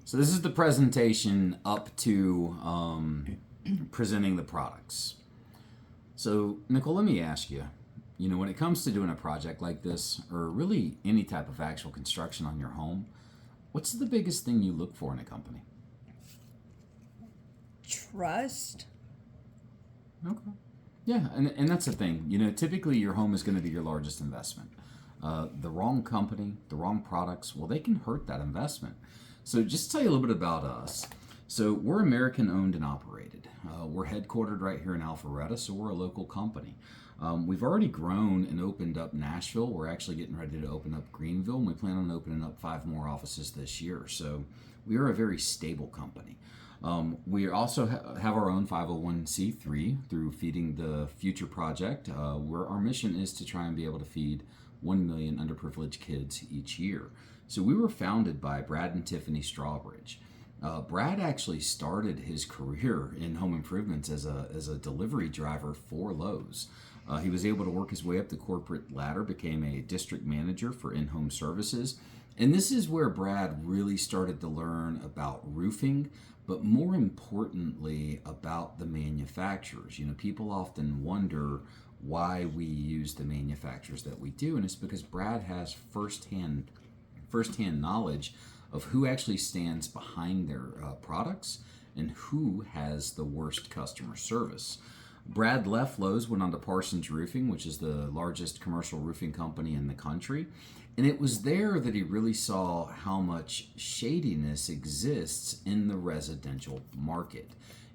So this is the presentation up to presenting the products. So Nicole, let me ask you, when it comes to doing a project like this, or really any type of actual construction on your home, what's the biggest thing you look for in a company? Trust. Okay. Yeah, and that's the thing. Typically your home is going to be your largest investment. The wrong company, the wrong products, well, they can hurt that investment. So just to tell you a little bit about us. So we're American owned and operated. We're headquartered right here in Alpharetta, so we're a local company. We've already grown and opened up Nashville. We're actually getting ready to open up Greenville, and we plan on opening up 5 more offices this year. So we are a very stable company. We also have our own 501c3 through Feeding the Future project, where our mission is to try and be able to feed 1 million underprivileged kids each year. So we were founded by Brad and Tiffany Strawbridge. Brad actually started his career in home improvements as a delivery driver for Lowe's. He was able to work his way up the corporate ladder, became a district manager for in-home services. And this is where Brad really started to learn about roofing, but more importantly, about the manufacturers. People often wonder why we use the manufacturers that we do, and it's because Brad has firsthand knowledge of who actually stands behind their products and who has the worst customer service. Brad left Lowe's, went on to Parsons Roofing, which is the largest commercial roofing company in the country. And it was there that he really saw how much shadiness exists in the residential market.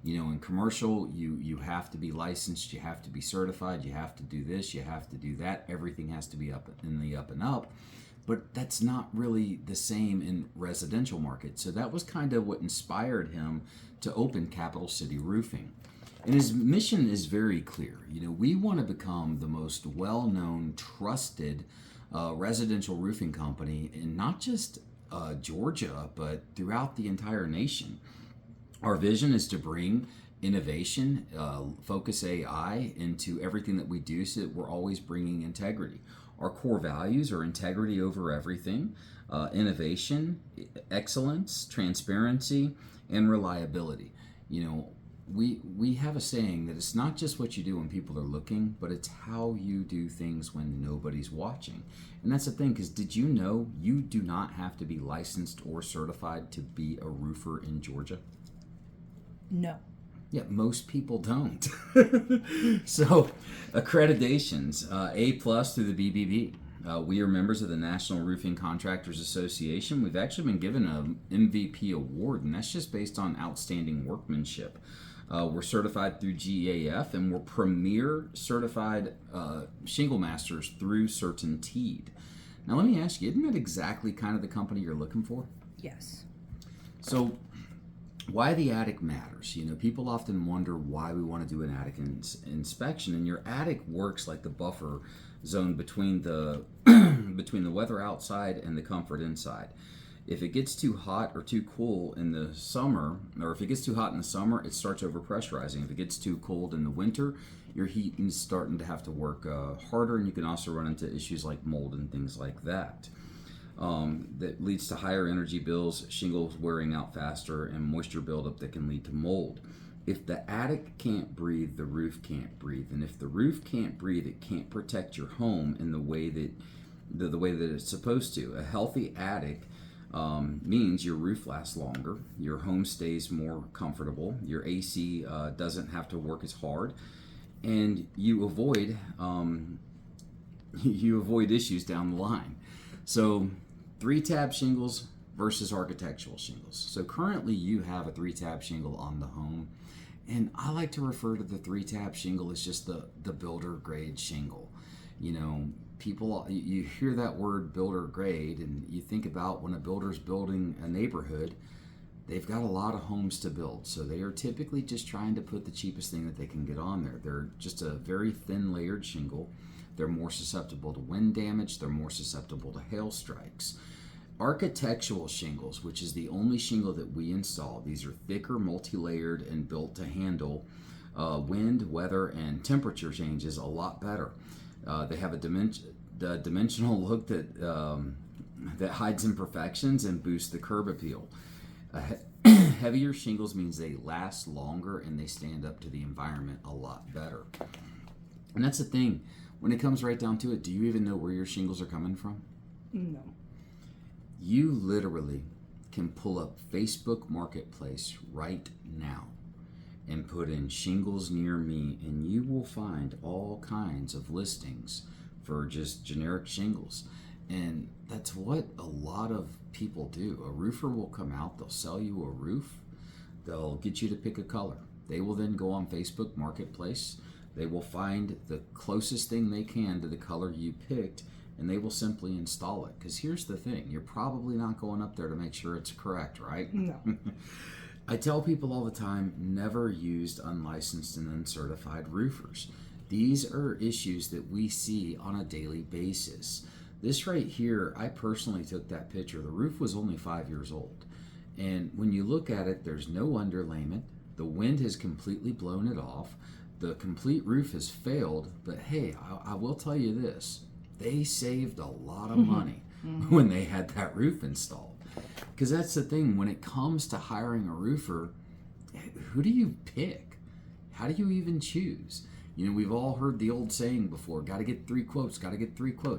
In commercial, you have to be licensed, you have to be certified, you have to do this, you have to do that. Everything has to be up in the up and up. But that's not really the same in residential market. So that was kind of what inspired him to open Capital City Roofing. And his mission is very clear. We want to become the most well-known, trusted residential roofing company in not just Georgia, but throughout the entire nation. Our vision is to bring innovation, focus AI into everything that we do so that we're always bringing integrity. Our core values are integrity over everything, innovation, excellence, transparency, and reliability. We have a saying that it's not just what you do when people are looking, but it's how you do things when nobody's watching. And that's the thing, because did you know you do not have to be licensed or certified to be a roofer in Georgia? No. Yeah, most people don't. So, accreditations, A plus through the BBB. We are members of the National Roofing Contractors Association. We've actually been given an MVP award, and that's just based on outstanding workmanship. We're certified through GAF, and we're premier certified shingle masters through CertainTeed. Now, let me ask you, isn't that exactly kind of the company you're looking for? Yes. So, why the attic matters. People often wonder why we want to do an attic inspection, and your attic works like the buffer zone between the between the weather outside and the comfort inside. If it gets too hot or too cool in the summer, or if it gets too hot in the summer, it starts overpressurizing. If it gets too cold in the winter, your heat is starting to have to work harder, and you can also run into issues like mold and things like that. That leads to higher energy bills, shingles wearing out faster, and moisture buildup that can lead to mold. If the attic can't breathe, the roof can't breathe. And if the roof can't breathe, it can't protect your home in the way that it's supposed to. A healthy attic means your roof lasts longer, your home stays more comfortable, your AC doesn't have to work as hard, and you avoid issues down the line. So 3-tab shingles versus architectural shingles. So currently you have a 3-tab shingle on the home, and I like to refer to the 3-tab shingle as just the builder grade shingle. People, you hear that word builder grade, and you think about when a builder's building a neighborhood, they've got a lot of homes to build. So they are typically just trying to put the cheapest thing that they can get on there. They're just a very thin layered shingle. They're more susceptible to wind damage. They're more susceptible to hail strikes. Architectural shingles, which is the only shingle that we install, these are thicker, multi-layered, and built to handle wind, weather, and temperature changes a lot better. They have a dimensional look that hides imperfections and boosts the curb appeal. Heavier shingles means they last longer and they stand up to the environment a lot better. And that's the thing. When it comes right down to it, do you even know where your shingles are coming from? No. You literally can pull up Facebook Marketplace right now and put in shingles near me, and you will find all kinds of listings for just generic shingles. And that's what a lot of people do. A roofer will come out, they'll sell you a roof, they'll get you to pick a color. They will then go on Facebook Marketplace, they will find the closest thing they can to the color you picked, and they will simply install it. Because here's the thing, you're probably not going up there to make sure it's correct, right? No. I tell people all the time, never use unlicensed and uncertified roofers. These are issues that we see on a daily basis. This right here, I personally took that picture. The roof was only 5 years old. And when you look at it, there's no underlayment. The wind has completely blown it off. The complete roof has failed. But hey, I will tell you this. They saved a lot of money when they had that roof installed. Because that's the thing, when it comes to hiring a roofer, who do you pick? How do you even choose? You know, we've all heard the old saying before, got to get 3 quotes,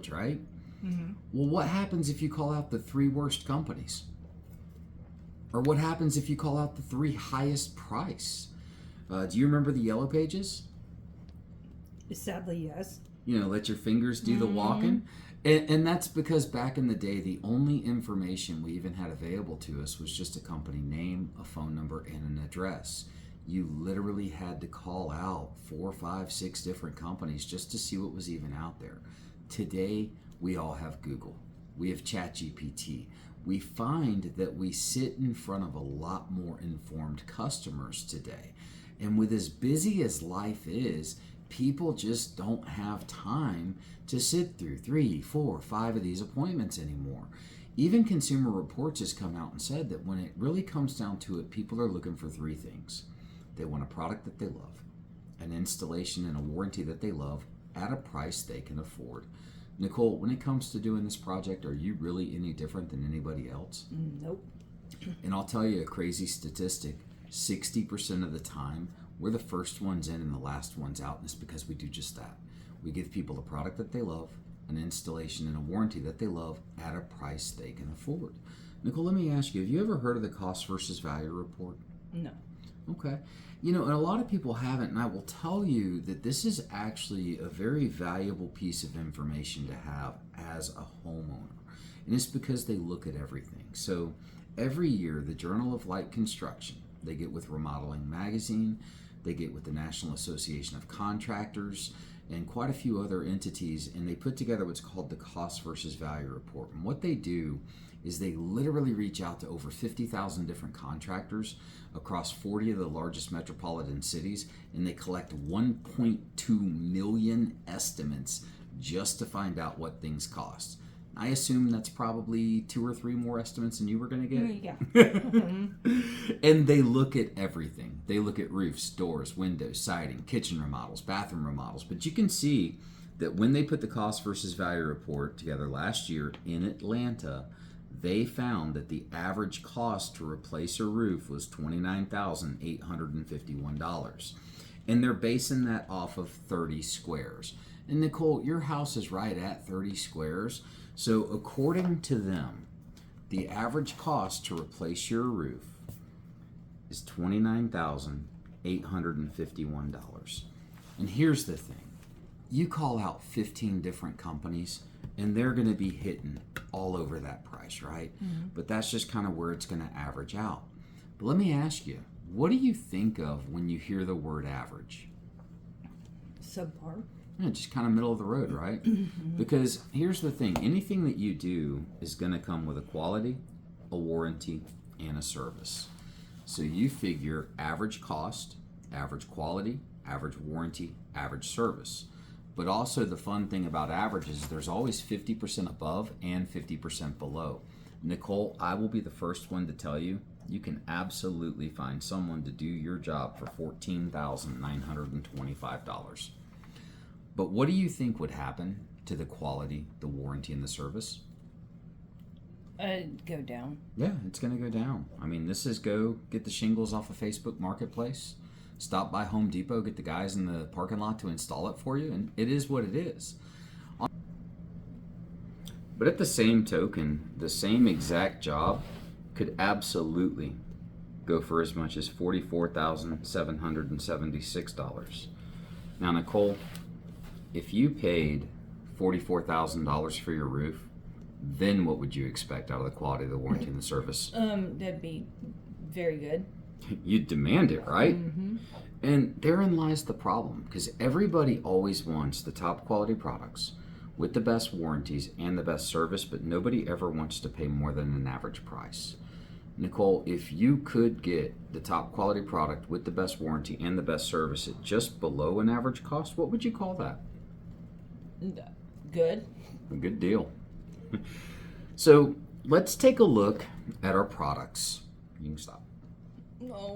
right? Mm-hmm. Well, what happens if you call out the 3 worst companies? Or what happens if you call out the 3 highest price? Do you remember the Yellow Pages? Sadly, yes. You know, let your fingers do the walking. And that's because back in the day, the only information we even had available to us was just a company name, a phone number, and an address. You literally had to call out 4, 5, 6 different companies just to see what was even out there. Today, we all have Google. We have ChatGPT. We find that we sit in front of a lot more informed customers today. And with as busy as life is, people just don't have time to sit through 3, 4, 5 of these appointments anymore. Even Consumer Reports has come out and said that when it really comes down to it, people are looking for 3 things. They want a product that they love, an installation and a warranty that they love at a price they can afford. Nicole, when it comes to doing this project, are you really any different than anybody else? Nope. And I'll tell you a crazy statistic. 60% of the time, we're the first ones in and the last ones out, and it's because we do just that. We give people a product that they love, an installation and a warranty that they love at a price they can afford. Nicole, let me ask you, have you ever heard of the cost versus value report? No. Okay. You know, and a lot of people haven't, and I will tell you that this is actually a very valuable piece of information to have as a homeowner. And it's because they look at everything. So every year, the Journal of Light Construction, they get with Remodeling Magazine, they get with the National Association of Contractors, and quite a few other entities, and they put together what's called the cost versus value report. And what they do is they literally reach out to over 50,000 different contractors across 40 of the largest metropolitan cities, and they collect 1.2 million estimates just to find out what things cost. I assume that's probably 2 or 3 more estimates than you were going to get. Yeah. And they look at everything. They look at roofs, doors, windows, siding, kitchen remodels, bathroom remodels. But you can see that when they put the cost versus value report together last year in Atlanta, they found that the average cost to replace a roof was $29,851. And they're basing that off of 30 squares. And Nicole, your house is right at 30 squares. So according to them, the average cost to replace your roof is $29,851. And here's the thing. You call out 15 different companies, and they're going to be hitting all over that price, right? Mm-hmm. But that's just kind of where it's going to average out. But let me ask you, what do you think of when you hear the word average? Subpar. Yeah, just kind of middle of the road, right? Mm-hmm. Because here's the thing. Anything that you do is going to come with a quality, a warranty, and a service. So you figure average cost, average quality, average warranty, average service. But also the fun thing about averages is there's always 50% above and 50% below. Nicole, I will be the first one to tell you, you can absolutely find someone to do your job for $14,925. But what do you think would happen to the quality, the warranty, and the service? Go down. Yeah, it's going to go down. I mean, this is go get the shingles off of Facebook Marketplace, stop by Home Depot, get the guys in the parking lot to install it for you, and it is what it is. But at the same token, the same exact job could absolutely go for as much as $44,776. Now, Nicole, if you paid $44,000 for your roof, then what would you expect out of the quality of the warranty and the service? That'd be very good. You'd demand it, right? Mm-hmm. And therein lies the problem, because everybody always wants the top quality products with the best warranties and the best service, but nobody ever wants to pay more than an average price. Nicole, if you could get the top quality product with the best warranty and the best service at just below an average cost, what would you call that? Good. A good deal. So let's take a look at our products. You can stop. No.